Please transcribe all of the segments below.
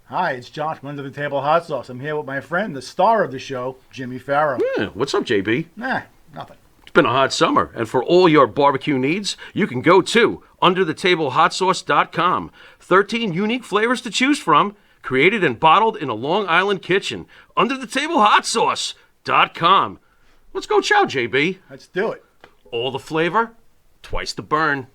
Hi, it's John from Under the Table Hot Sauce. I'm here with my friend, the star of the show, Jimmy Farrow. Yeah, what's up, JB? Nah, nothing. It's been a hot summer, and for all your barbecue needs, you can go to underthetablehotsauce.com. 13 unique flavors to choose from, created and bottled in a Long Island kitchen. Underthetablehotsauce.com. Let's go chow, JB. Let's do it. All the flavor, twice the burn.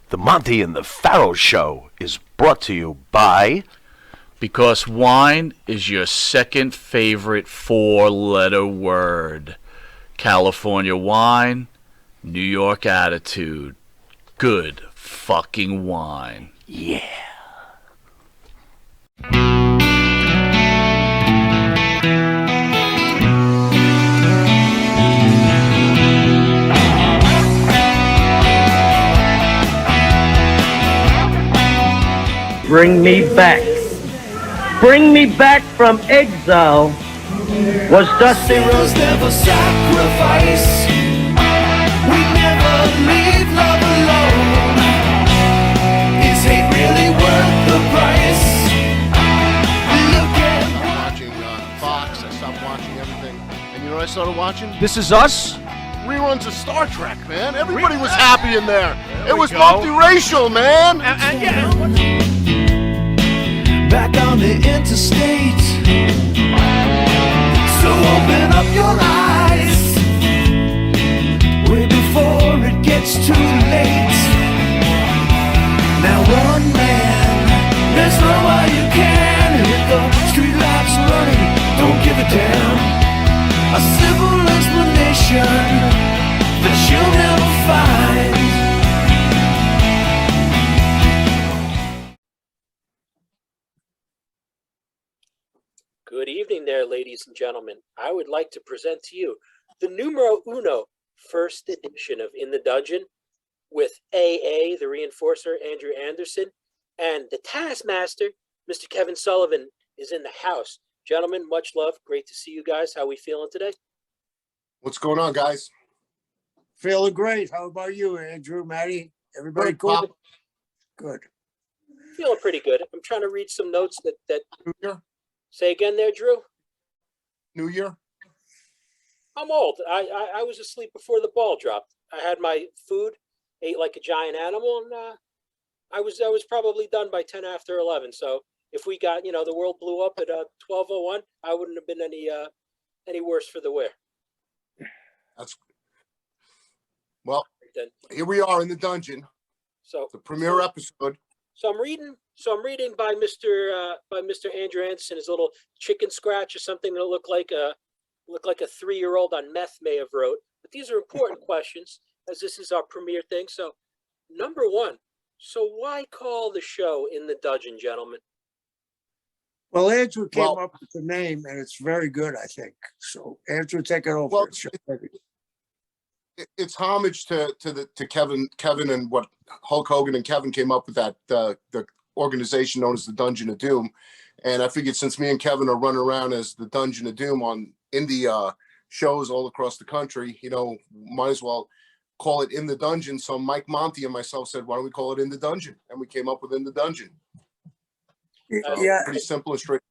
The Monty and the Pharaoh Show is brought to you by... Because wine is your second favorite four-letter word. California wine, New York attitude. Good fucking wine. Yeah. Bring me back. Bring me back from exile was Dusty Rose. Never sacrifice. We never leave love alone. Is hate really worth the price? Look at Watching Fox, I stopped watching everything. And you know what I started watching? This is us. Reruns of Star Trek, man. Everybody was happy in there. It was go. multiracial, man. back on the interstate. So open up your eyes way before it gets too late. Now one man, there's no way you can. Hit the street lights running, don't give a damn. A simple explanation that you'll never find. Good evening there, ladies and gentlemen. I would like to present to you the numero uno first edition of In the Dungeon with AA, the reinforcer, Andrew Anderson, and the Taskmaster, Mr. Kevin Sullivan, is in the house. Gentlemen, much love. Great to see you guys. How are we feeling today? What's going on, guys? Feeling great. How about you, Andrew, Matty? Everybody cool? Pop. Good. Feeling pretty good. I'm trying to read some notes that New Year? say again there, Drew. New Year? I'm old. I was asleep before the ball dropped. I had my food, ate like a giant animal, and I was probably done by 10 after 11. So if we got, the world blew up at 12:01, I wouldn't have been any worse for the wear. That's well. Then. Here we are in the dungeon. So the premiere episode. So I'm reading by Mr. Andrew Anderson, his little chicken scratch or something that looked like a 3-year-old on meth may have wrote. But these are important questions, as this is our premiere thing. So, number one, so why call the show In the Dungeon, gentlemen? Well, Andrew came up with the name, and it's very good, I think. So, Andrew, take it over. Well, it's homage to Kevin, and what Hulk Hogan and Kevin came up with, that the organization known as the Dungeon of Doom. And I figured, since me and Kevin are running around as the Dungeon of Doom on indie shows all across the country, might as well call it In the Dungeon. So Mike, Monty, and myself said, why don't we call it In the Dungeon? And we came up with In the Dungeon. Yeah, pretty simple and straight.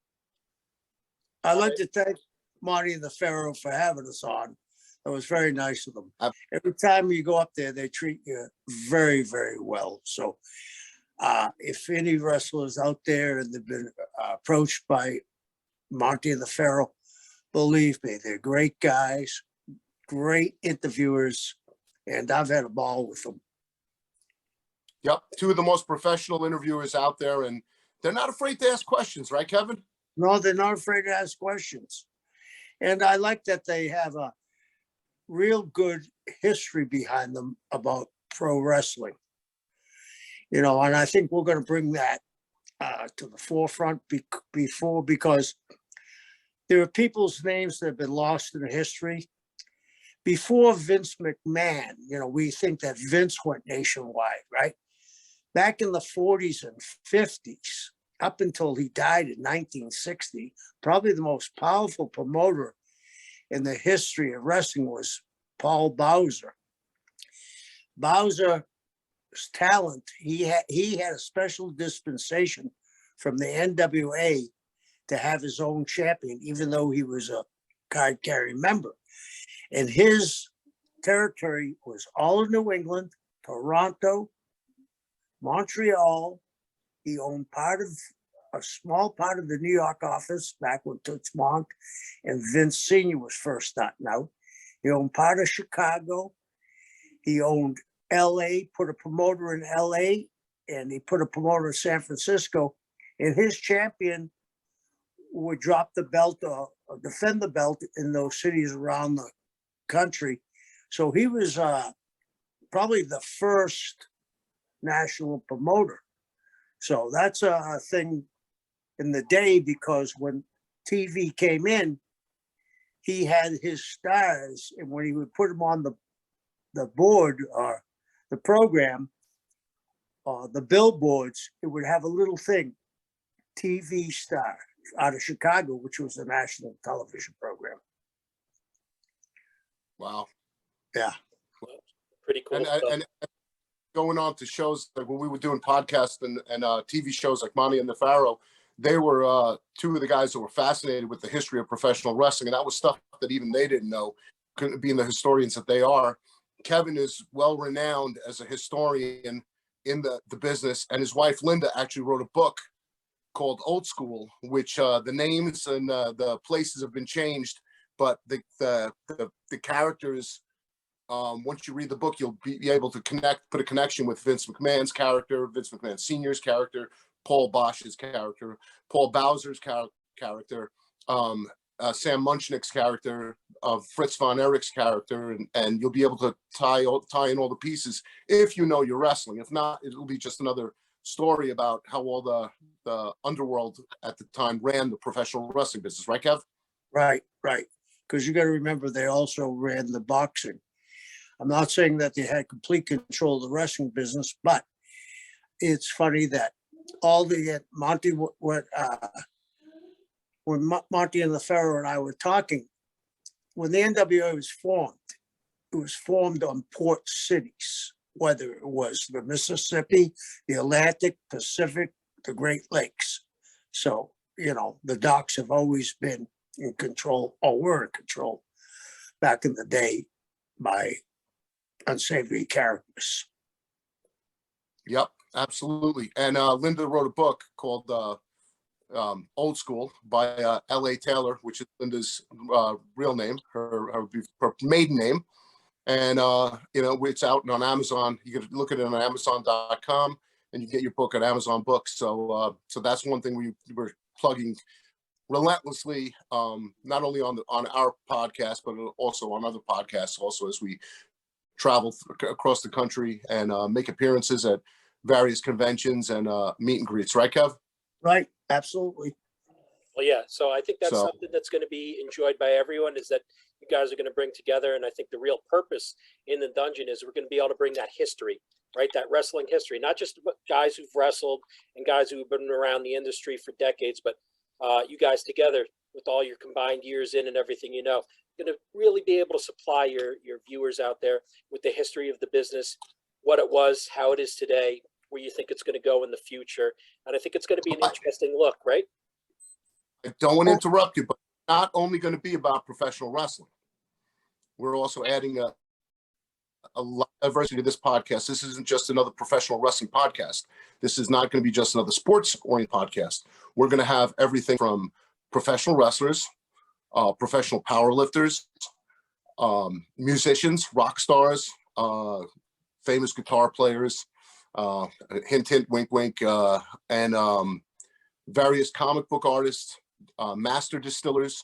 I'd like to thank Marty and the Pharaoh for having us on. It was very nice of them. Every time you go up there, they treat you very, very well. So if any wrestlers out there and they've been approached by Monty and the Pharaoh, believe me, they're great guys, great interviewers, and I've had a ball with them. Yep, two of the most professional interviewers out there, and they're not afraid to ask questions, right, Kevin? No, they're not afraid to ask questions. And I like that they have a real good history behind them about pro wrestling. And I think we're going to bring that to the forefront because there are people's names that have been lost in history. Before Vince McMahon, we think that Vince went nationwide, right? Back in the 40s and 50s, up until he died in 1960, probably the most powerful promoter in the history of wrestling was Paul Bowser. Bowser's talent, he had a special dispensation from the NWA to have his own champion, even though he was a card carrying member. And his territory was all of New England, Toronto, Montreal. He owned a small part of the New York office back when Toots Monk and Vince Sr. was first starting out. He owned part of Chicago. He owned LA, put a promoter in LA, and he put a promoter in San Francisco. And his champion would drop the belt or defend the belt in those cities around the country. So he was probably the first national promoter. So that's a thing in the day, because when TV came in, he had his stars, and when he would put them on the board or the program, the billboards, it would have a little thing, TV star out of Chicago, which was a national television program. Wow. Yeah. Pretty cool. And going on to shows like when we were doing podcasts and TV shows like Monty and the Pharaoh, they were two of the guys that were fascinated with the history of professional wrestling, and that was stuff that even they didn't know, couldn't being the historians that they are. Kevin is well renowned as a historian in the business, and his wife Linda actually wrote a book called Old School, which the names and the places have been changed, but the characters, once you read the book, you'll be able to put a connection with Vince McMahon's character, Vince McMahon Sr.'s character, Paul Bosch's character, Paul Bowser's character, Sam Munchnick's character, Fritz von Erich's character, and you'll be able to tie in all the pieces if you know your wrestling. If not, it'll be just another story about how all the underworld at the time ran the professional wrestling business, right, Kev? Right. Because you got to remember, they also ran the boxing. I'm not saying that they had complete control of the wrestling business, but it's funny that all the Monty, when Monty and the Pharaoh and I were talking, when the NWA was formed, it was formed on port cities, whether it was the Mississippi, the Atlantic, Pacific, the Great Lakes. So, the docks have always been in control, or were in control back in the day, by unsavory characters. Yep, absolutely. And Linda wrote a book called Old School by L.A. Taylor, which is Linda's real name, her maiden name. And, it's out on Amazon. You can look at it on Amazon.com, and you get your book on Amazon Books. So that's one thing we're plugging relentlessly, not only on our podcast, but also on other podcasts, also as we travel across the country and make appearances at various conventions and meet and greets. Right, Kev? Right. Absolutely. Well, yeah. So I think that's something that's going to be enjoyed by everyone, is that you guys are going to bring together. And I think the real purpose in the dungeon is we're going to be able to bring that history, right? That wrestling history, not just guys who've wrestled and guys who've been around the industry for decades, but you guys together with all your combined years in and everything, going to really be able to supply your viewers out there with the history of the business, what it was, how it is today, where you think it's going to go in the future. And I think it's going to be an interesting look, right? I don't want to interrupt you, but not only going to be about professional wrestling. We're also adding a lot of diversity to this podcast. This isn't just another professional wrestling podcast. This is not going to be just another sports-oriented podcast. We're going to have everything from professional wrestlers, professional powerlifters, musicians, rock stars, famous guitar players, hint, hint, wink, wink, and various comic book artists, master distillers,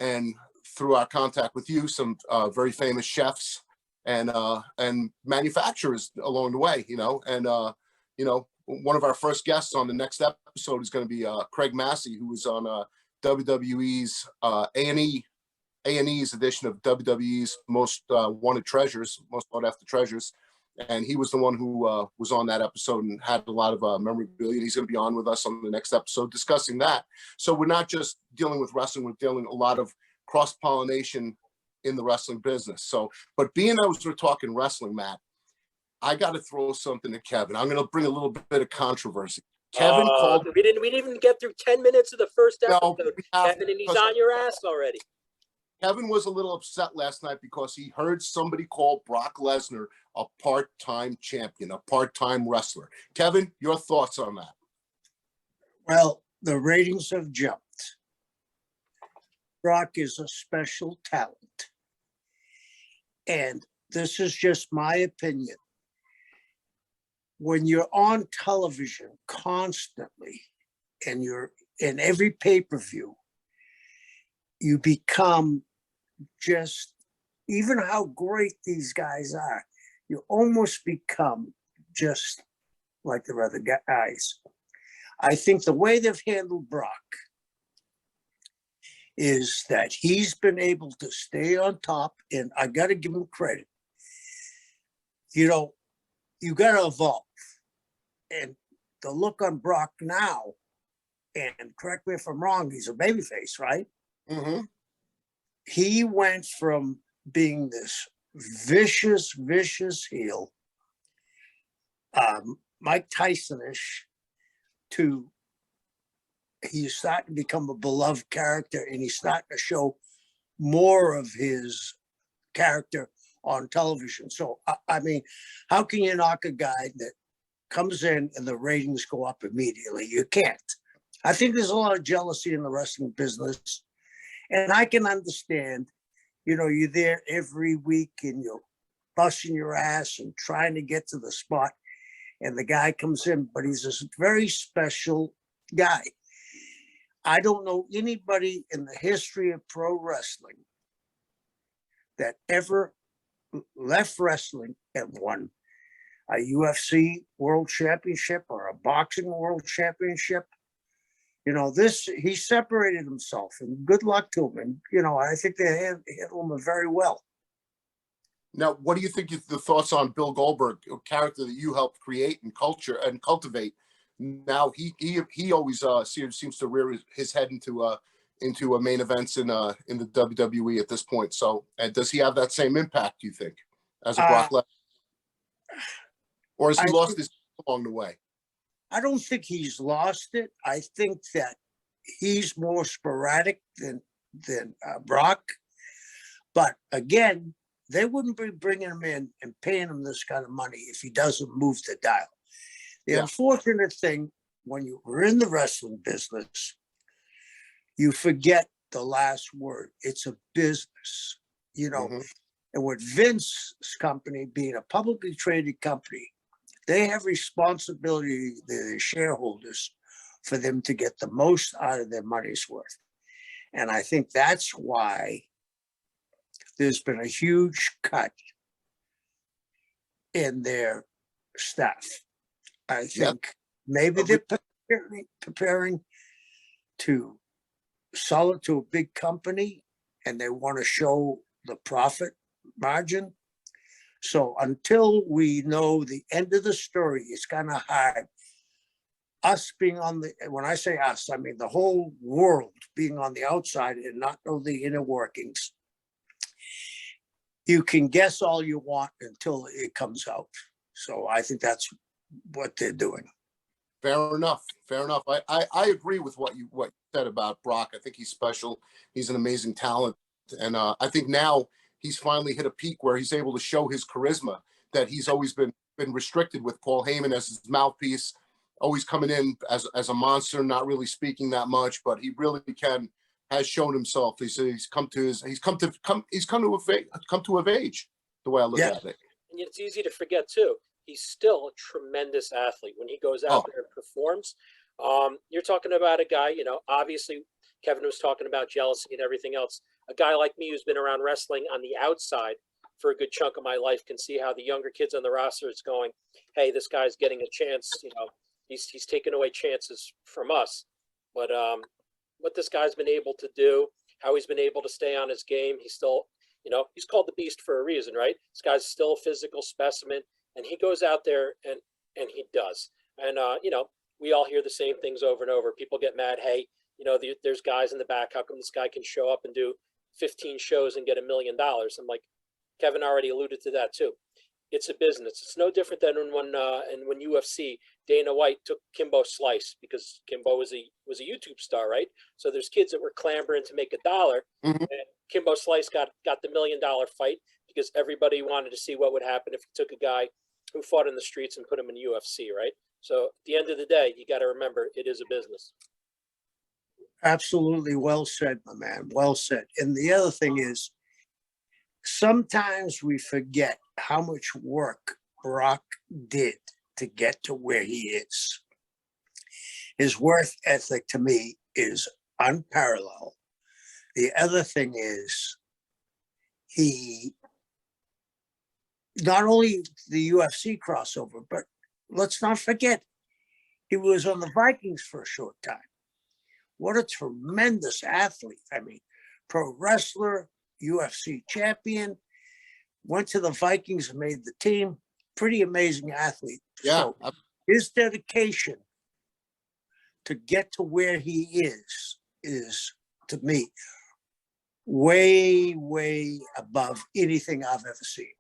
and through our contact with you, some very famous chefs and manufacturers along the way, and one of our first guests on the next episode is going to be Craig Massey, who was on WWE's A&E's edition of WWE's Most Wanted Treasures, Most Sought After Treasures. And he was the one who was on that episode and had a lot of memorabilia. He's going to be on with us on the next episode discussing that. So we're not just dealing with wrestling, we're dealing a lot of cross-pollination in the wrestling business. So, but being as we're talking wrestling, Matt, I got to throw something at Kevin. I'm going to bring a little bit of controversy. Kevin called. We didn't even get through 10 minutes of the first episode, No, we have, Kevin, and he's on your ass already. Kevin was a little upset last night because he heard somebody call Brock Lesnar a part-time champion, a part-time wrestler. Kevin, your thoughts on that? Well, the ratings have jumped. Brock is a special talent. And this is just my opinion. When you're on television constantly and you're in every pay-per-view, you become just, even how great these guys are, you almost become just like the other guys. I think the way they've handled Brock is that he's been able to stay on top, and I got to give him credit. You know, you got to evolve. And the look on Brock now, and correct me if I'm wrong, he's a babyface, right? Mm-hmm. He went from being this vicious heel, Mike Tyson-ish, to he's starting to become a beloved character, and he's starting to show more of his character on television. So, I mean, how can you knock a guy that comes in and the ratings go up immediately? You can't. I think there's a lot of jealousy in the wrestling business, and I can understand, you know, you're there every week and you're busting your ass and trying to get to the spot, and the guy comes in, but he's a very special guy. I don't know anybody in the history of pro wrestling that ever left wrestling and won a UFC world championship or a boxing world championship. You know, he separated himself, and good luck to him. And, you know, I think they handled him very well. Now, what do you think the thoughts on Bill Goldberg, a character that you helped create and cultivate? Now he always seems to rear his head into main events in the WWE at this point. So, does he have that same impact, you think, as a Brock Lesnar, or has he lost his along the way? I don't think he's lost it. I think that he's more sporadic than Brock. But again, they wouldn't be bringing him in and paying him this kind of money if he doesn't move the dial. The unfortunate thing, when you're in the wrestling business, you forget the last word. It's a business, you know. Mm-hmm. And with Vince's company being a publicly traded company, they have responsibility to their shareholders for them to get the most out of their money's worth. And I think that's why there's been a huge cut in their staff. I think maybe they're preparing to sell it to a big company, and they want to show the profit margin. So until we know the end of the story, it's kind of hard. Us being when I say us, I mean the whole world being on the outside and not know the inner workings. You can guess all you want until it comes out. So I think that's what they're doing. Fair enough. I agree with what you said about Brock. I think he's special. He's an amazing talent. And I think now he's finally hit a peak where he's able to show his charisma that he's always been restricted with Paul Heyman as his mouthpiece, always coming in as a monster, not really speaking that much, but he really has shown himself. He's come to age, the way I look at it. And it's easy to forget too. He's still a tremendous athlete when he goes out there and performs. You're talking about a guy, you know, obviously Kevin was talking about jealousy and everything else. A guy like me who's been around wrestling on the outside for a good chunk of my life can see how the younger kids on the roster is going, hey, this guy's getting a chance. You know, he's taking away chances from us. But what this guy's been able to do, how he's been able to stay on his game, he's still, you know, he's called the Beast for a reason, right? This guy's still a physical specimen. And he goes out there and he does. And, you know, we all hear the same things over and over. People get mad. Hey, you know, there's guys in the back. How come this guy can show up and do 15 shows and get $1 million? I'm like, Kevin already alluded to that too. it's a business. It's no different than when UFC, Dana White took Kimbo Slice because Kimbo was a YouTube star, right? So there's kids that were clamoring to make $1, Mhm. and Kimbo Slice got the $1 million fight because everybody wanted to see what would happen if you took a guy who fought in the streets and put him in UFC, right? So at the end of the day, you got to remember it is a business. Absolutely well said, my man. Well said. And the other thing is, sometimes we forget how much work Brock did to get to where he is. His work ethic to me is unparalleled. The other thing is, he not only the UFC crossover, but let's not forget, he was on the Vikings for a short time. What a tremendous athlete. I mean, pro wrestler, UFC champion, went to the Vikings and made the team. Pretty amazing athlete. Yeah. So his dedication to get to where he is to me way, way above anything I've ever seen.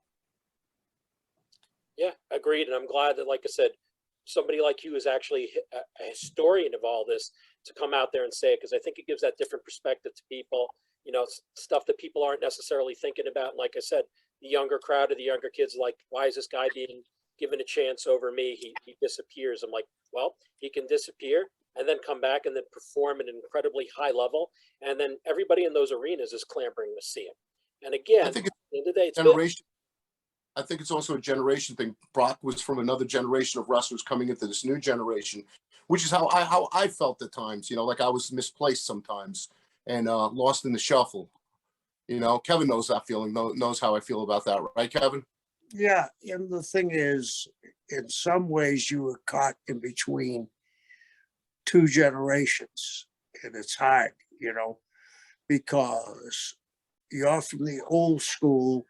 Yeah, agreed. And I'm glad that, like I said, somebody like you is actually a historian of all this to come out there and say it, because I think it gives that different perspective to people, you know, stuff that people aren't necessarily thinking about. And like I said, the younger crowd or the younger kids, like, why is this guy being given a chance over me? He disappears. I'm like, well, he can disappear and then come back and then perform at an incredibly high level. And then everybody in those arenas is clamoring to see him. And again, I think at the end of the day, it's generation. I think it's also a generation thing. Brock was from another generation of wrestlers coming into this new generation, which is how I felt at times. You know, like I was misplaced sometimes and lost in the shuffle. You know, Kevin knows that feeling. Knows how I feel about that, right, Kevin? Yeah, and the thing is, in some ways, you were caught in between two generations, and it's hard, you know, because you're from the old school,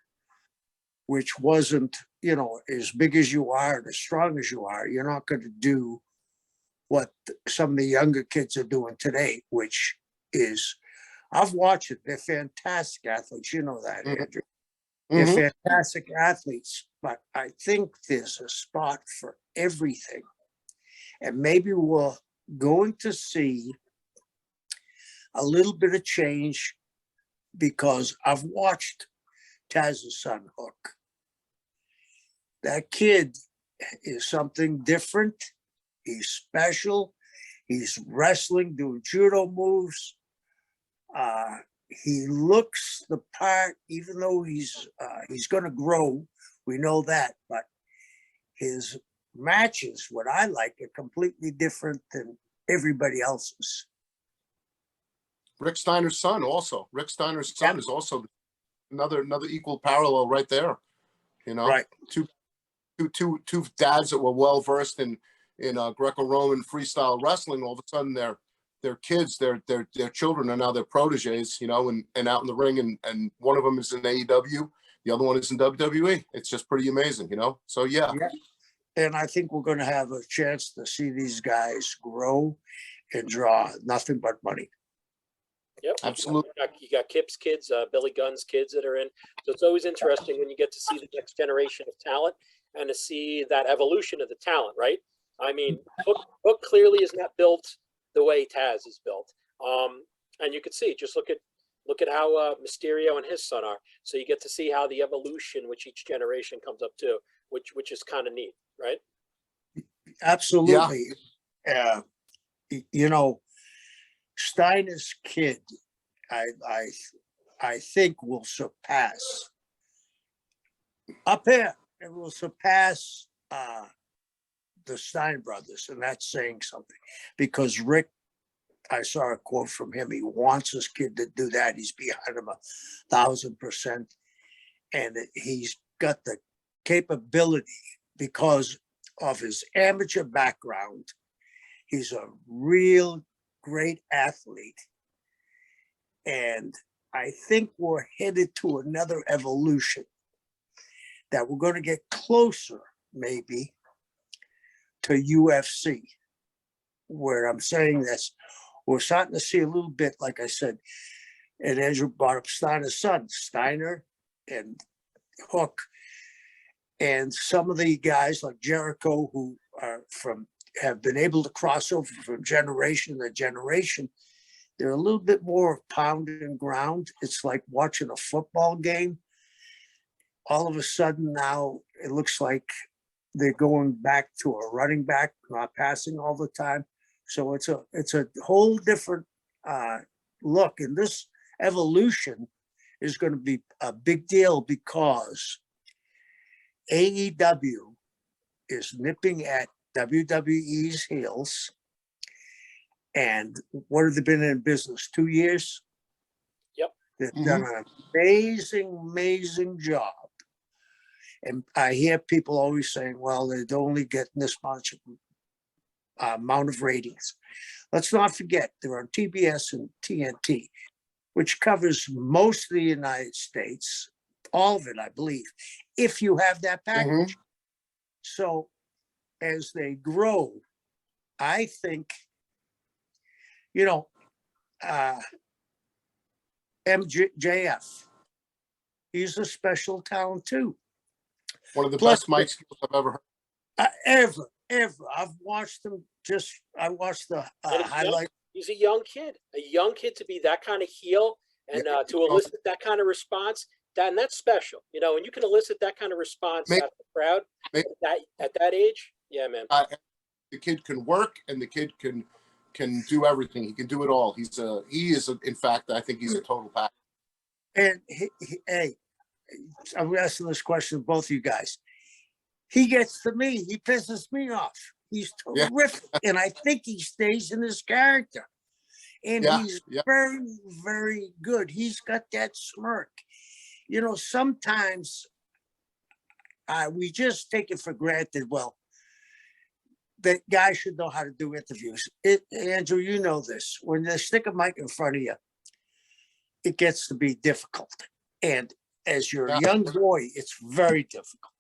which wasn't, you know, as big as you are and as strong as you are. You're not going to do what some of the younger kids are doing today, which is, I've watched it. They're fantastic athletes. You know that, Andrew. They're fantastic athletes, but I think there's a spot for everything. And maybe we're going to see a little bit of change because I've watched Taz's son, Hook. That kid is something different. He's special. He's wrestling, doing judo moves. He looks the part, even though he's going to grow. We know that, but his matches, what I like, are completely different than everybody else's. Rick Steiner's son also. Rick Steiner's son is also another equal parallel right there. You know, right? Two dads that were well versed in Greco-Roman freestyle wrestling. All of a sudden, their kids, their children are now their proteges. You know, and out in the ring, and one of them is in AEW, the other one is in WWE. It's just pretty amazing, you know. So yeah. And I think we're going to have a chance to see these guys grow and draw nothing but money. Yep, absolutely. You got Kip's kids, Billy Gunn's kids that are in. So it's always interesting when you get to see the next generation of talent and to see that evolution of the talent, right? I mean, Hook clearly is not built the way Taz is built, and you can see. Just look at how Mysterio and his son are. So you get to see how the evolution, which each generation comes up to, which is kind of neat, right? Absolutely. Yeah. You know, Steiner's kid, I think will surpass up here. It will surpass the Stein brothers, and that's saying something. Because Rick, I saw a quote from him. He wants his kid to do that. He's behind him 1,000%, and he's got the capability because of his amateur background. He's a real great athlete. And I think we're headed to another evolution that we're going to get closer, maybe, to UFC. Where I'm saying this, we're starting to see a little bit, like I said, and Andrew brought up Steiner's son, Steiner and Hook. And some of the guys like Jericho, who have been able to cross over from generation to generation, they're a little bit more pound and ground. It's like watching a football game. All of a sudden now it looks like they're going back to a running back, not passing all the time. So it's a whole different look. And this evolution is going to be a big deal because AEW is nipping at WWE's heels. And what have they been in business? 2 years? Yep. They've done an amazing job. And I hear people always saying, well, they're only getting this much amount of ratings. Let's not forget, they're on TBS and TNT, which covers most of the United States, all of it, I believe, if you have that package. So as they grow, I think, MJF, he's a special talent too. One of the Plus, best mic skills I've ever heard. Ever. I've watched him. I watched the highlight. He's a young kid to be that kind of heel and to elicit that kind of response. And that's special, and you can elicit that kind of response out of the crowd at that age. Yeah, man. The kid can work, and the kid can do everything. He can do it all. In fact, I think he's a total pack. And hey, I'm asking this question to both of you guys. He gets to me. He pisses me off. He's terrific, and I think he stays in his character. And he's very, very good. He's got that smirk. Sometimes we just take it for granted. Well, that guy should know how to do interviews. Andrew, you know this. When they stick a mic in front of you, it gets to be difficult. And as you're a young boy, it's very difficult.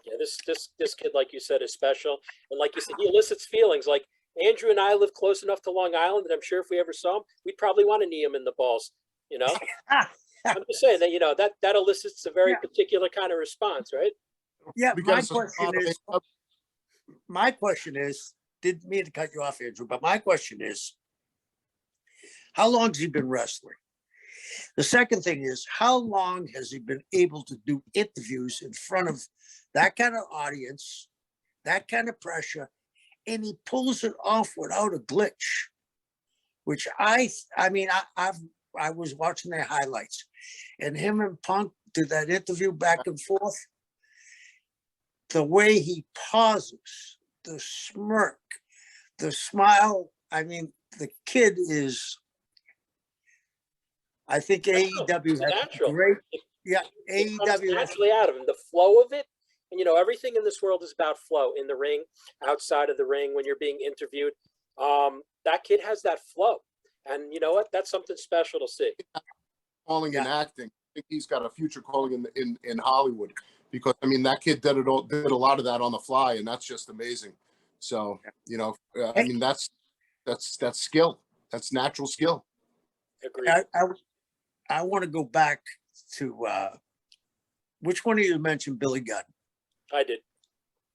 Yeah, this kid, like you said, is special. And like you said, he elicits feelings. Like Andrew and I live close enough to Long Island that I'm sure if we ever saw him, we'd probably want to knee him in the balls, I'm just saying that, that elicits a very particular kind of response, right? Yeah, my question is, didn't mean to cut you off, Andrew, but my question is, how long has he been wrestling? The second thing is, how long has he been able to do interviews in front of that kind of audience, that kind of pressure, and he pulls it off without a glitch, which I was watching their highlights, and him and Punk did that interview back and forth. The way he pauses, the smirk, the smile. I mean, the kid is, I think AEW has great. AEW naturally out of him. The flow of it, and everything in this world is about flow in the ring, outside of the ring, when you're being interviewed. That kid has that flow, and you know what? That's something special to see. Calling and acting. I think he's got a future calling in Hollywood, because that kid did a lot of that on the fly, and that's just amazing. So that's skill. That's natural skill. Agreed. I want to go back to which one of you mentioned Billy Gunn? I did.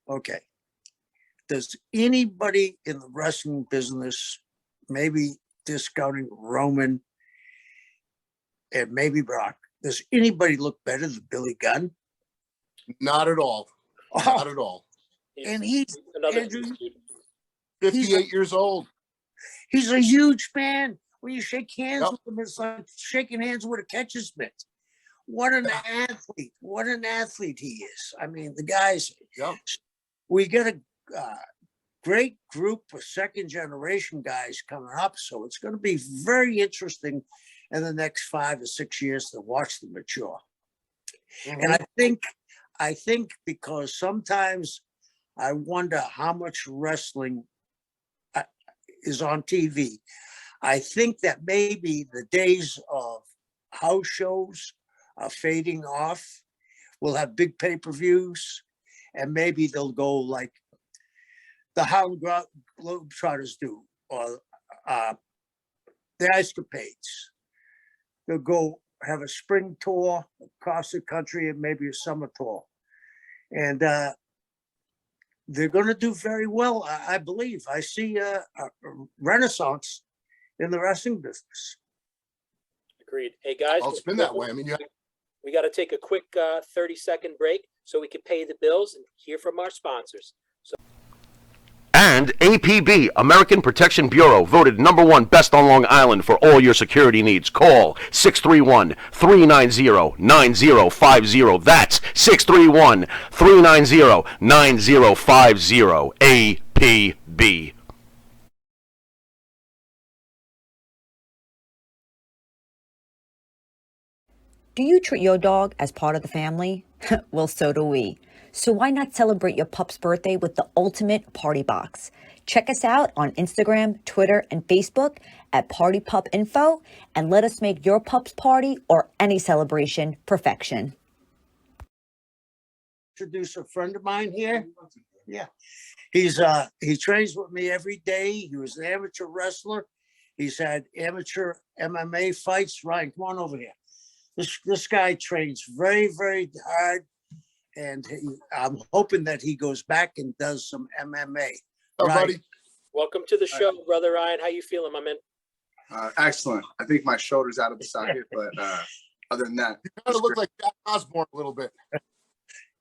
Okay. Does anybody in the wrestling business, maybe discounting Roman and maybe Brock, does anybody look better than Billy Gunn? Not at all. Not at all. And he's Andrew, 58 years old. He's a huge man. When you shake hands with him, it's like shaking hands with a catcher's mitt. What an athlete. What an athlete he is. I mean, the guys, we got a great group of second generation guys coming up. So it's going to be very interesting in the next 5 or 6 years to watch them mature. And I think because sometimes I wonder how much wrestling is on TV. I think that maybe the days of house shows are fading off. We'll have big pay-per-views, and maybe they'll go like the Harlem Globetrotters do, or the Ice Capades. They'll go have a spring tour across the country and maybe a summer tour. And they're going to do very well, I believe. I see a renaissance in the wrestling business. Agreed. Hey guys, Well, it's been that way. I mean, we got to take a quick 30-second break so we can pay the bills and hear from our sponsors. And APB, American Protection Bureau, voted #1 best on Long Island for all your security needs. Call 631-390-9050. That's 631-390-9050. APB. Do you treat your dog as part of the family? Well, so do we. So why not celebrate your pup's birthday with the ultimate party box? Check us out on Instagram, Twitter, and Facebook at Party Pup Info, and let us make your pup's party or any celebration perfection. Introduce a friend of mine here. Yeah. He trains with me every day. He was an amateur wrestler. He's had amateur MMA fights. Ryan, come on over here. This guy trains very, very hard. And I'm hoping that he goes back and does some MMA. oh, Right. buddy. Welcome to the show, Brother Ryan. How you feeling, my man? Excellent. I think my shoulder's out of the socket, but other than that, You kind of look like Jack Osborne a little bit.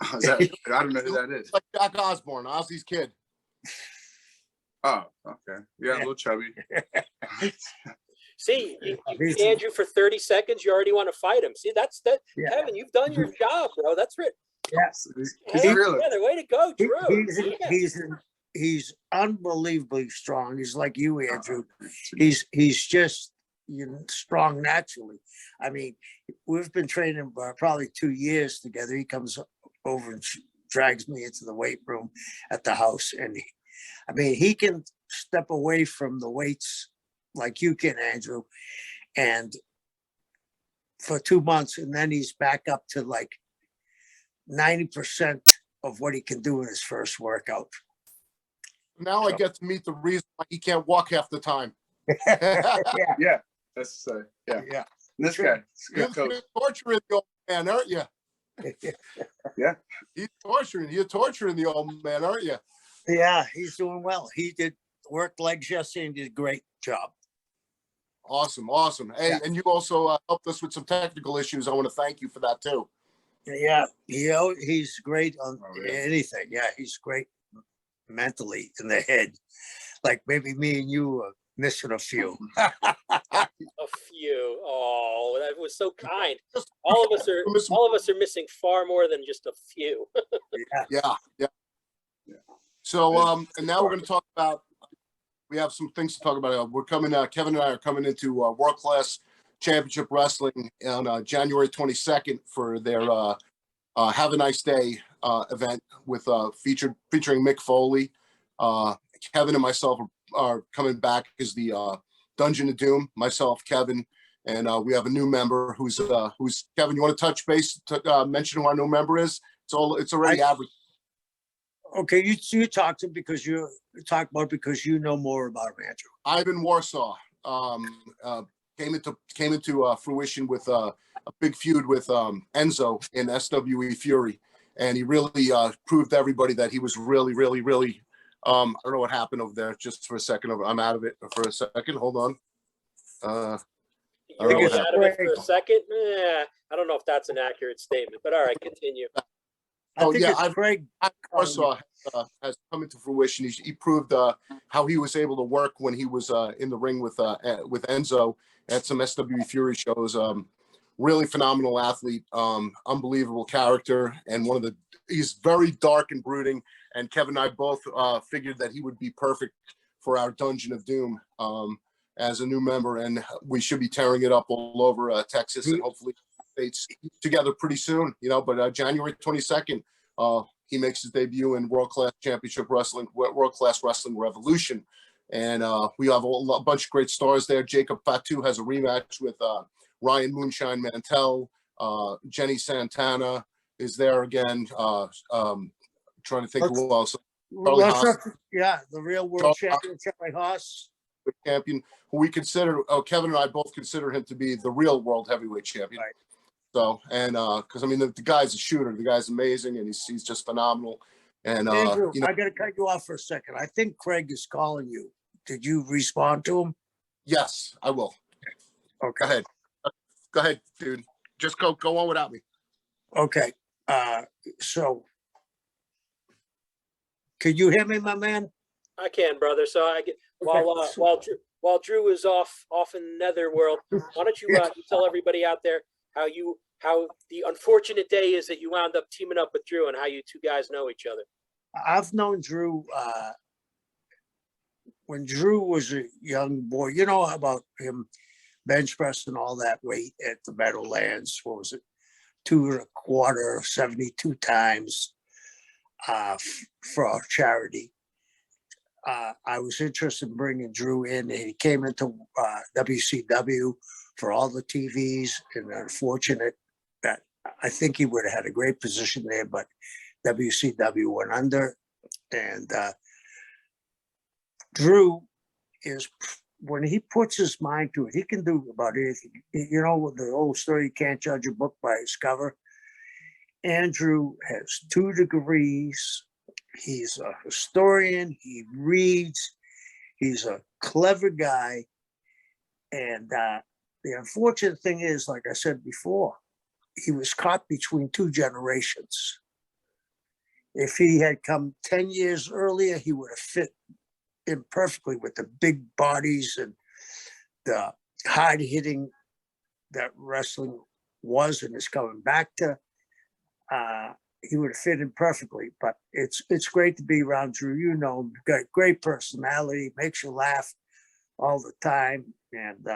I don't know who that is. Like Jack Osborne, Ozzy's kid. Oh, okay. Yeah, a little chubby. See, you Andrew for 30 seconds, you already want to fight him. See, that's that. Yeah. Kevin, you've done your job, bro. That's right. Yes. Hey, really? together. Way to go, Drew. He's unbelievably strong. He's like you, Andrew. He's just strong naturally. I mean, we've been training probably 2 years together. He comes over and drags me into the weight room at the house, and he can step away from the weights like you can, Andrew, and for 2 months, and then he's back up to like 90% of what he can do in his first workout. Now I get to meet the reason why he can't walk half the time. Yeah, that's Yeah. This guy, You're good coach. torturing the old man, aren't you? Yeah. You're torturing the old man, aren't you? Yeah, he's doing well. He did work legs yesterday and did a great job. Awesome. Hey, Yeah. and you also helped us with some technical issues. I want to thank you for that too. Yeah, he's great on anything. Yeah, he's great mentally in the head. Like maybe me and you are missing a few. A few. Oh, that was so kind. All of us are missing far more than just a few. Yeah. So, and now we're going to talk about. We have some things to talk about. We're coming. Kevin and I are coming into World Class Championship Wrestling on January 22nd for their Have a Nice Day event with featuring Mick Foley. Kevin and myself are coming back as the Dungeon of Doom. Myself, Kevin, and we have a new member who's Kevin. You want to touch base? Mention who our new member is. It's already average. Okay, you talk to him because you talk about it because you know more about him, Andrew. Ivan Warsaw came into fruition with a big feud with Enzo in SWE Fury, and he really proved to everybody that he was really. I don't know what happened over there. Just for a second, I'm out of it for a second. Hold on. You're out of it for a second? I don't know if that's an accurate statement, but all right, continue. Craig Warsaw has come into fruition. He proved how he was able to work when he was in the ring with Enzo at some SWE Fury shows. Really phenomenal athlete, unbelievable character, and he's very dark and brooding. And Kevin and I both figured that he would be perfect for our Dungeon of Doom as a new member, and we should be tearing it up all over Texas and hopefully States together pretty soon. But January 22nd, he makes his debut in World Class Championship Wrestling, World Class Wrestling Revolution, and we have a bunch of great stars there. Jacob Fatu has a rematch with Ryan Moonshine Mantell. Jenny Santana is there again. Trying to think who else. The real world champion, Charlie Haas. Champion, who we consider, Kevin and I both consider him to be the real world heavyweight champion. Right. So, and because I mean, the guy's a shooter. The guy's amazing, and he's just phenomenal. And Andrew, you know, I got to cut you off for a second. I think Craig is calling you. Did you respond to him? yes, I will. Okay. Go ahead. Go ahead, dude. Just go on without me. Okay. So, can you hear me, my man? I can, brother. So I get while Drew is off in the netherworld, why don't you tell everybody out there how the unfortunate day is that you wound up teaming up with Drew and how you two guys know each other. I've known Drew when Drew was a young boy. You know about him bench pressing all that weight at the Meadowlands. What was it? 2 1/4, 72 times for our charity. I was interested in bringing Drew in, and he came into WCW for all the TVs, and unfortunate that I think he would have had a great position there, but WCW went under. And Drew is, when he puts his mind to it, he can do about anything. You know, the old story, you can't judge a book by its cover. Andrew has 2 degrees. He's a historian. He reads. He's a clever guy. And the unfortunate thing is, like I said before, he was caught between 2 generations. If he had come 10 years earlier, he would have fit in perfectly with the big bodies and the hard hitting that wrestling was and is coming back to. He would have fit in perfectly, but it's great to be around Drew. You know him, got great personality, makes you laugh all the time, and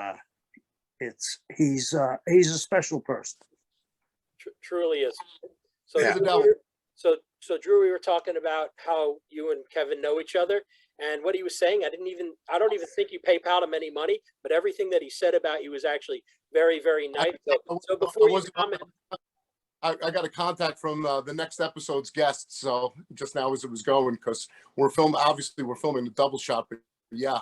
he's a special person. Truly is. So, Yeah. so Drew, we were talking about how you and Kevin know each other, and what he was saying, I don't even think you PayPal him any money, but everything that he said about you was actually very, very nice. So before you comment. I got a contact from the next episode's guest, so just now as it was going, because we're filming the double shot, but yeah,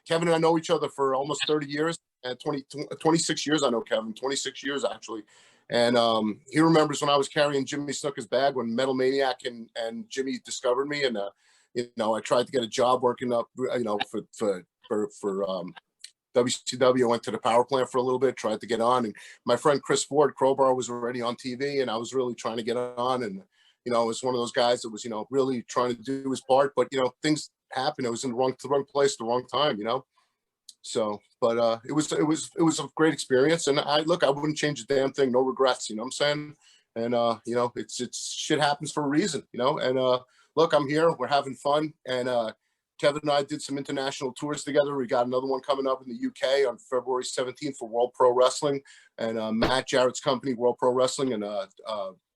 Kevin and I know each other for almost 30 years, and 26 years I know Kevin, 26 years actually, and he remembers when I was carrying Jimmy Snuka's bag when Metal Maniac and Jimmy discovered me, and you know, I tried to get a job working up, you know, for WCW. I went to the power plant for a little bit, tried to get on, and my friend Chris Ford, Crowbar, was already on TV, and I was really trying to get on, and you know, I was one of those guys that was, you know, really trying to do his part, but you know, things happen. It was in the wrong place, the wrong time, you know. So, but it was a great experience, and I wouldn't change a damn thing, no regrets, you know what I'm saying? And you know, it's shit happens for a reason, you know. And look, I'm here, we're having fun, and Kevin and I did some international tours together. We got another one coming up in the UK on February 17th for World Pro Wrestling, and Matt Jarrett's company, World Pro Wrestling, and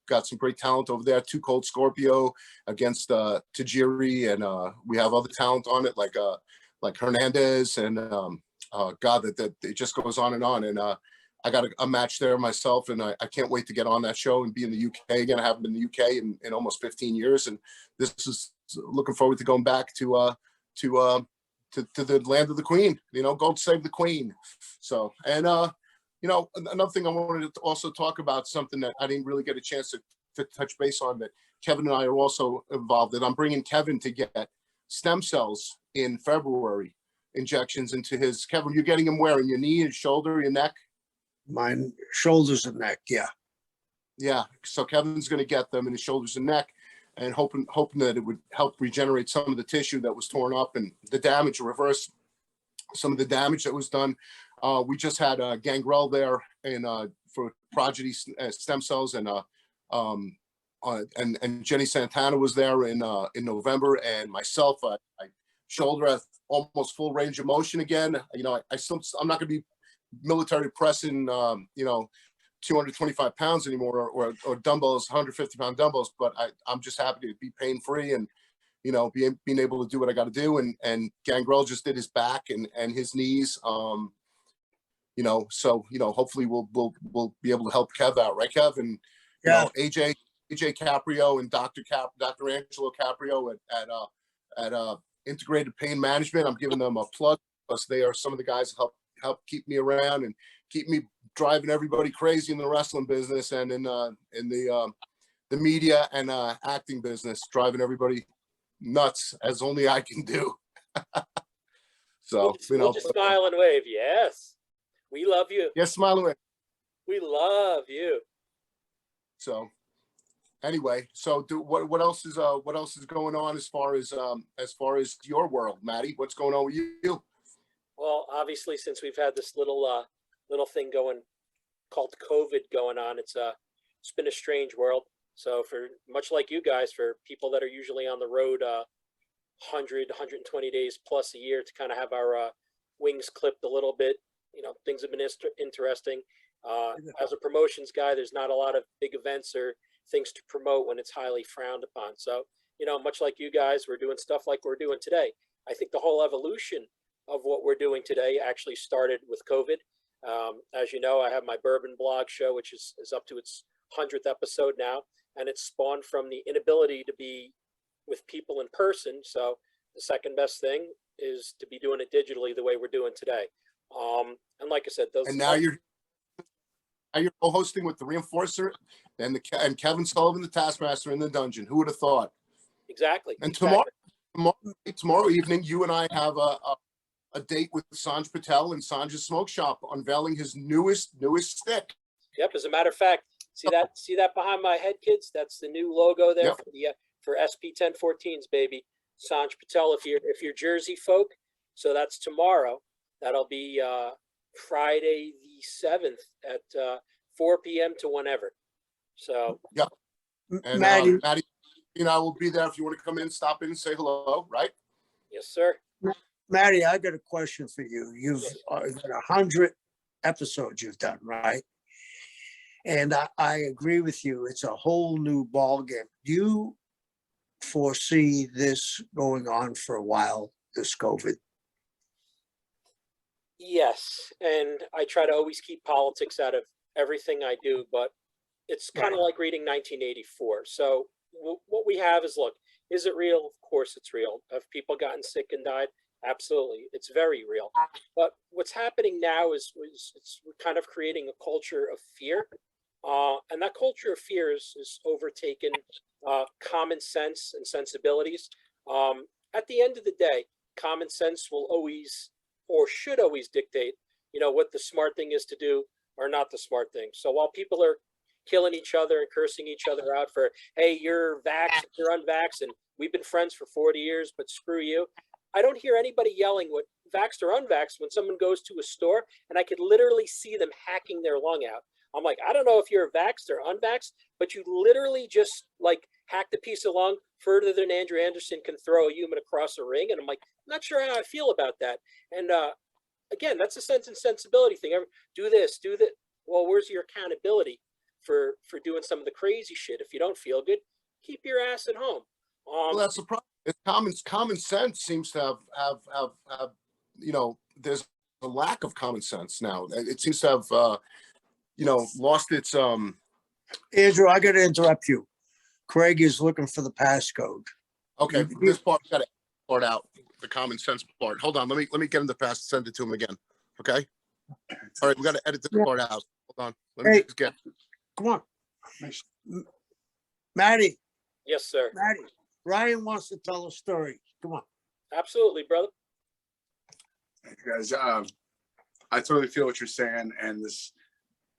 got some great talent over there. Too Cold Scorpio against Tajiri, and we have other talent on it like Hernandez, and God, that it just goes on. And I got a match there myself, and I can't wait to get on that show and be in the UK again. I haven't been in the UK in almost 15 years, and this is looking forward to going back to the land of the Queen. You know, go save the Queen. So, and you know, another thing I wanted to also talk about, something that I didn't really get a chance to touch base on, that Kevin and I are also involved in. I'm bringing Kevin to get stem cells in February, injections into his. Kevin, you're getting him where? In your knee, his shoulder, your neck? Mine, shoulders and neck. Yeah. Yeah. So Kevin's going to get them in his shoulders and neck, and hoping that it would help regenerate some of the tissue that was torn up and the damage, reverse some of the damage that was done. We just had Gangrel there for Prodigy stem cells, and Jenny Santana was there in November, and myself, I shoulder almost full range of motion again. You know, I'm not going to be military pressing, you know, 225 pounds anymore, or dumbbells, 150-pound dumbbells, but I'm just happy to be pain-free and, you know, being able to do what I got to do. And Gangrel just did his back and his knees, you know, so, you know, hopefully we'll be able to help Kev out, right, Kev? And, you know, AJ Caprio and Dr. Angelo Caprio at Integrated Pain Management, I'm giving them a plug, because they are some of the guys that help keep me around and keep me driving everybody crazy in the wrestling business and in the media and acting business, driving everybody nuts as only I can do. So we'll just smile and wave. Yes, we love you. Yes, smile and wave. We love you. So anyway, so what else is going on as far as your world, Matty? What's going on with you? Well, obviously, since we've had this little thing going called COVID going on, it's been a strange world. So for much like you guys, for people that are usually on the road 100, 120 days plus a year to kind of have our wings clipped a little bit, things have been interesting. As a promotions guy, there's not a lot of big events or things to promote when it's highly frowned upon. So, much like you guys, we're doing stuff like we're doing today. I think the whole evolution of what we're doing today actually started with COVID. As you know, I have my bourbon blog show, which is up to its 100th episode now, and it's spawned from the inability to be with people in person. So the second best thing is to be doing it digitally the way we're doing today. And like I said, now you're co-hosting with the Reinforcer and Kevin Sullivan, the Taskmaster in the Dungeon. Who would have thought? Exactly. And tomorrow evening, you and I have a date with Sanj Patel in Sanj's Smoke Shop, unveiling his newest stick. Yep. As a matter of fact, see that behind my head, kids? That's the new logo there. Yep. for SP 1014s, baby. Sanj Patel, if you're Jersey folk, so that's tomorrow. That'll be Friday the 7th at 4 p.m. to whenever. So yeah, and Matty, I will be there if you want to come in, stop in, and say hello. Right? Yes, sir. Matty, I got a question for you. You've got 100 episodes you've done, right? And I agree with you. It's a whole new ball game. Do you foresee this going on for a while, this COVID? Yes, and I try to always keep politics out of everything I do, but it's kind of like reading 1984. So what we have is, look, is it real? Of course it's real. Have people gotten sick and died? Absolutely. It's very real. But what's happening now is we're kind of creating a culture of fear. And that culture of fear is overtaken common sense and sensibilities. At the end of the day, common sense will always, or should always, dictate, what the smart thing is to do or not the smart thing. So while people are killing each other and cursing each other out for, hey, you're vaxxed, you're unvaxxed, and we've been friends for 40 years, but screw you. I don't hear anybody yelling what vaxxed or unvaxxed when someone goes to a store and I could literally see them hacking their lung out. I'm like, I don't know if you're vaxxed or unvaxxed, but you literally just hacked a piece of lung further than Andrew Anderson can throw a human across a ring. And I'm like, I'm not sure how I feel about that. And again, that's a sense and sensibility thing. Do this, do that. Well, where's your accountability for doing some of the crazy shit? If you don't feel good, keep your ass at home. Well, that's the problem. Common sense seems to have there's a lack of common sense now. It seems to have lost its Andrew, I got to interrupt you. Craig is looking for the passcode. Okay, this part got to part out, the common sense part. Hold on, let me get him the pass, send it to him again. Okay. All right, we got to edit this part out. Hold on. Let me just get. Come on, Matty. Yes, sir. Matty, Ryan wants to tell a story. Come on. Absolutely, brother. You guys, I totally feel what you're saying, and this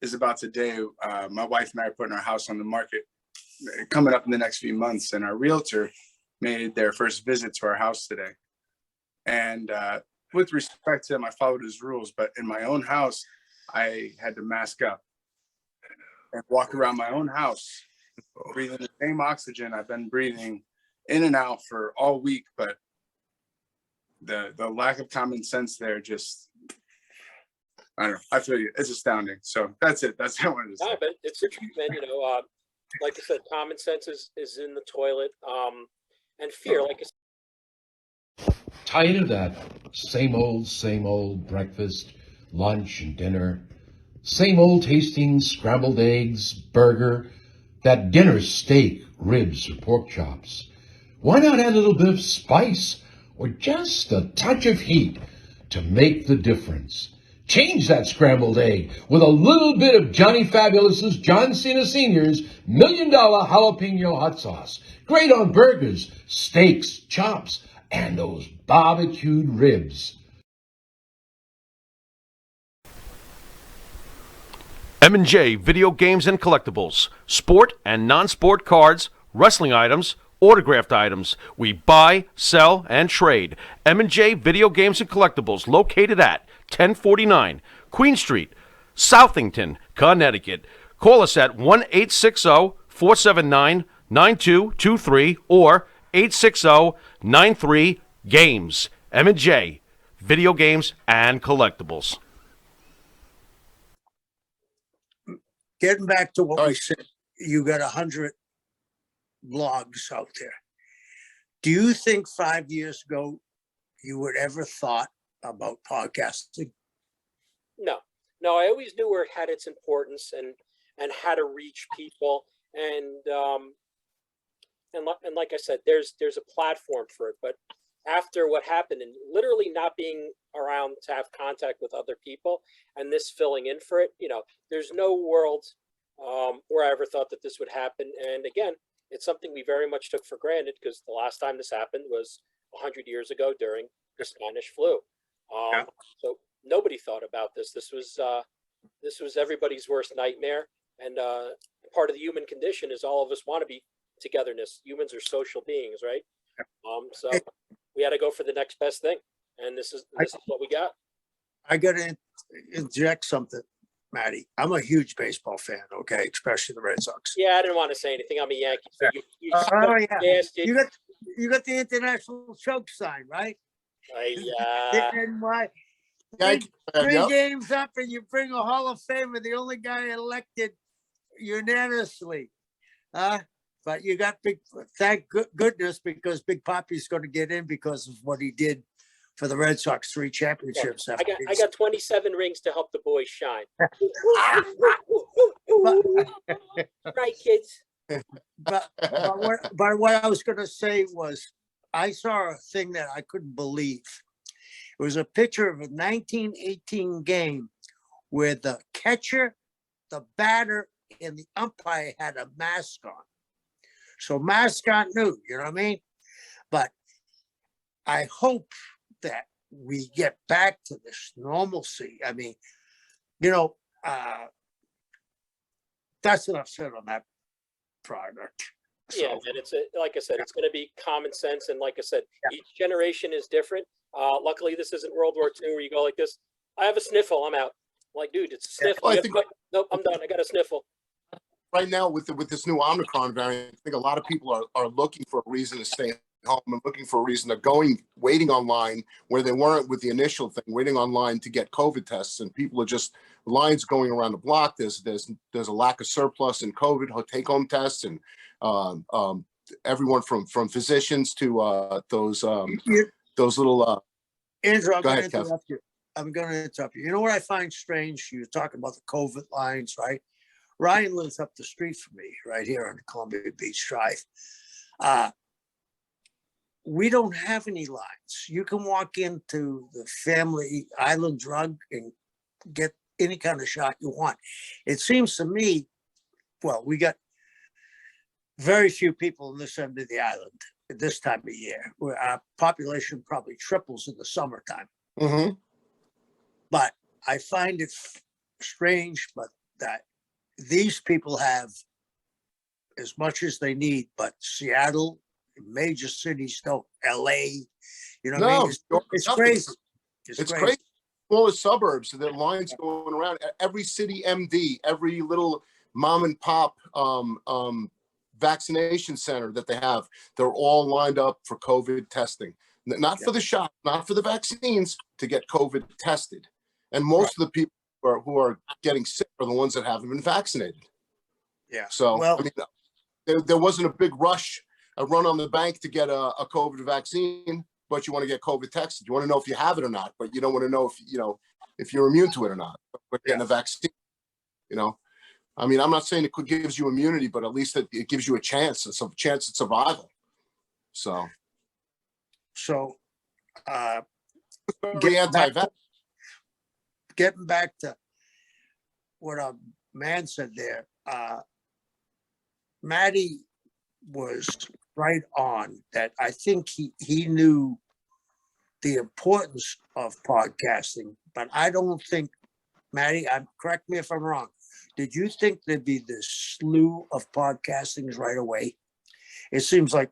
is about today. My wife and I are putting our house on the market coming up in the next few months, and our realtor made their first visit to our house today. And with respect to him, I followed his rules, but in my own house, I had to mask up and walk around my own house, breathing the same oxygen I've been breathing in and out for all week. But the lack of common sense there, just, I don't know. I feel you. It's astounding. So that's it. That's what I wanted to say. No, but it's a truth, man. Like I said, common sense is in the toilet. And fear, like I said. Tired of that same old breakfast, lunch, and dinner. Same old tasting scrambled eggs, burger, that dinner steak, ribs, or pork chops. Why not add a little bit of spice or just a touch of heat to make the difference? Change that scrambled egg with a little bit of Johnny Fabulous's John Cena Sr.'s $1 Million Jalapeno Hot Sauce. Great on burgers, steaks, chops, and those barbecued ribs. M&J Video Games and Collectibles. Sport and non-sport cards, wrestling items, autographed items. We buy, sell, and trade. M&J Video Games and Collectibles, located at 1049 Queen Street, Southington, Connecticut. Call us at 1-860-479-9223 or 860-93-GAMES. M&J Video Games and Collectibles. Getting back to what we said, you got 100 blogs out there. Do you think 5 years ago you would ever thought about podcasting? No, I always knew where it had its importance and how to reach people. And like I said, there's a platform for it. But after what happened and literally not being around to have contact with other people and this filling in for it, there's no world where I ever thought that this would happen. And again, it's something we very much took for granted because the last time this happened was 100 years ago during the Spanish flu. So nobody thought about this. This was everybody's worst nightmare. And part of the human condition is all of us want to be togetherness. Humans are social beings, right? So we had to go for the next best thing, and this is what we got. I got to inject something, Matty. I'm a huge baseball fan, okay, especially the Red Sox. Yeah, I didn't want to say anything. I'm a Yankee fan. You got the international choke sign, right? And why? Three games up, and you bring a Hall of Famer, the only guy elected unanimously. But you got thank goodness, because Big Papi's going to get in because of what he did for the Red Sox, 3 championships. I got 27 rings to help the boys shine. Right, kids. But what I was going to say was, I saw a thing that I couldn't believe. It was a picture of a 1918 game where the catcher, the batter, and the umpire had a mask on. So mascot knew, you know what I mean? But I hope that we get back to this normalcy. I mean, that's enough said on that product. So. Yeah, and like I said, it's going to be common sense. And like I said, each generation is different. Luckily, this isn't World War II where you go like this. I have a sniffle. I'm out. I'm like, dude, it's a sniffle. Nope, I'm done. I got a sniffle. Right now, with this new Omicron variant, I think a lot of people are looking for a reason to stay home and looking for a reason to waiting online where they weren't with the initial thing, waiting online to get COVID tests, and people are just lines going around the block. There's a lack of surplus in COVID take-home tests, and everyone from physicians to those little. Andrew, I'm going to interrupt you. You know what I find strange? You talk about the COVID lines, right? Ryan lives up the street from me, right here on Columbia Beach Drive. We don't have any lines. You can walk into the Family Island Drug and get any kind of shot you want. It seems to me, we got very few people in this end of the island at this time of year, where our population probably triples in the summertime. Mm-hmm. But I find it strange, but that these people have as much as they need, but Seattle, major cities don't. LA, you know what I mean? It's crazy. It's crazy. Smaller suburbs, there are lines going around. Every city MD, every little mom and pop vaccination center that they have, they're all lined up for COVID testing. Not for the shot, not for the vaccines, to get COVID tested. And most of the people who are getting sick are the ones that haven't been vaccinated. Yeah. So, I mean, there wasn't a big rush, a run on the bank to get a COVID vaccine, but you want to get COVID tested. You want to know if you have it or not, but you don't want to know if you're immune to it or not. But getting a vaccine, I mean, I'm not saying it gives you immunity, but at least it gives you a chance. It's a chance at survival. So getting back to what a man said there, Matty was right on that. I think he knew the importance of podcasting, but I don't think, Matty, correct me if I'm wrong. Did you think there'd be this slew of podcastings right away? It seems like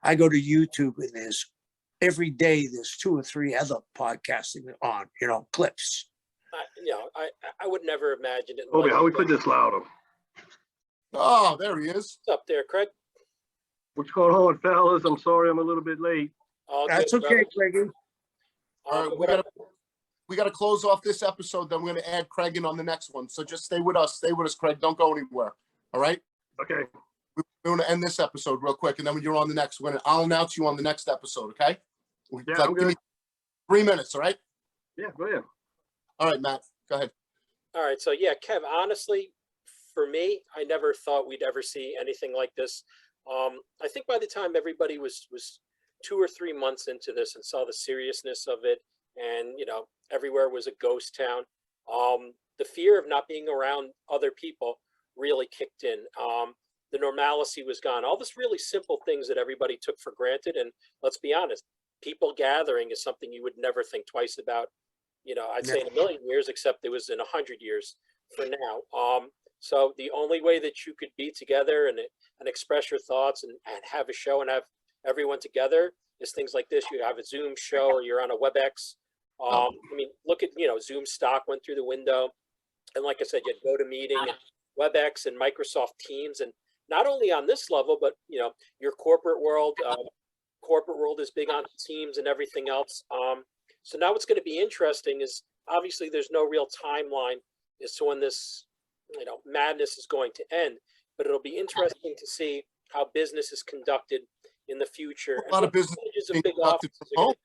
I go to YouTube and every day there's 2 or 3 other podcasting on, clips. I would never imagine it. Bobby, how we put this louder? Oh, there he is. What's up there, Craig? What's going on, fellas? I'm sorry I'm a little bit late. All That's good, okay, brother. Greggy. All right, we gotta close off this episode. Then we're gonna add Craig in on the next one. So just stay with us. Stay with us, Craig. Don't go anywhere. All right. Okay. We're gonna end this episode real quick, and then when you're on the next one, I'll announce you on the next episode. Okay. Yeah, I'm give me good. 3 minutes. All right. Yeah, go ahead. All right, Matt. Go ahead. All right. So yeah, Kev, honestly, for me, I never thought we'd ever see anything like this. I think by the time everybody was 2 or 3 months into this and saw the seriousness of it, and everywhere was a ghost town, the fear of not being around other people really kicked in. The normalcy was gone. All this really simple things that everybody took for granted. And let's be honest, people gathering is something you would never think twice about. I'd say in a million years, except it was in 100 years for now. So the only way that you could be together and express your thoughts and have a show and have everyone together is things like this. You have a Zoom show or you're on a WebEx. I mean, look at, Zoom stock went through the window. And like I said, you had GoToMeeting and WebEx and Microsoft Teams. And not only on this level, but, your corporate world is big on Teams and everything else. So now what's going to be interesting is obviously there's no real timeline as to when this, madness is going to end, but it'll be interesting to see how business is conducted in the future. A lot of business is being conducted from home.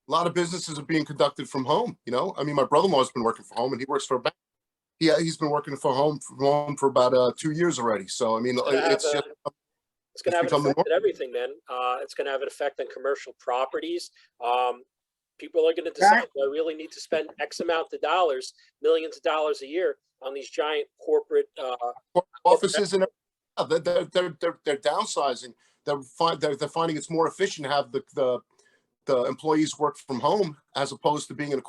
A lot of businesses are being conducted from home. I mean, my brother-in-law's been working from home, and he works for a bank. Yeah, he's been working from home for about 2 years already. So I mean, it's going to have an effect on everything. Then it's going to have an effect on commercial properties. People are going to decide, do I really need to spend X amount of dollars, millions of dollars a year on these giant corporate offices? And they're downsizing. They're finding it's more efficient to have the employees work from home as opposed to being in a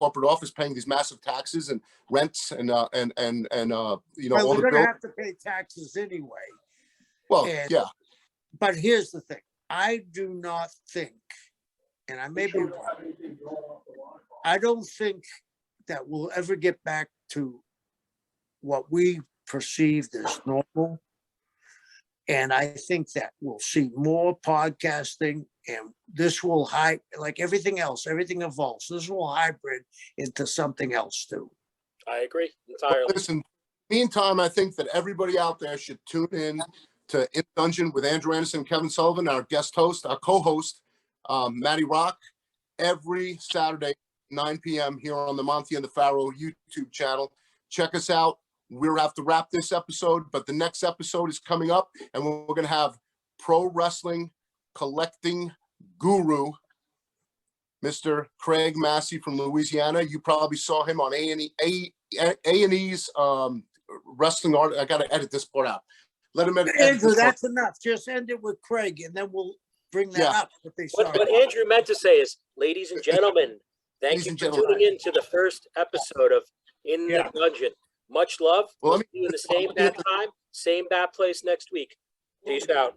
corporate office paying these massive taxes and rents and well, all the they're going to bills. have to pay taxes anyway. Well, yeah. But here's the thing. I do not think, and I may be wrong, I don't think that we'll ever get back to what we perceived as normal. And I think that we'll see more podcasting, and this will like everything else, everything evolves. This will hybrid into something else too. I agree entirely. Listen, meantime, I think that everybody out there should tune in to In Dungeon with Andrew Anderson and Kevin Sullivan, our guest host, our co-host, Matty Rock, every Saturday, 9 p.m. here on the Monty and the Pharaoh YouTube channel. Check us out. We're have to wrap this episode, but the next episode is coming up, and we're going to have pro wrestling collecting guru, Mr. Craig Massey from Louisiana. You probably saw him on A&E's wrestling art. I got to edit this part out. Let him edit Andrew, this that's part. enough. Just end it with Craig, and then we'll bring that up. What Andrew meant to say is, ladies and gentlemen, thank you for tuning in to the first episode of In the Dungeon. Much love. We'll see you in the same bad time, same bad place next week. Peace out.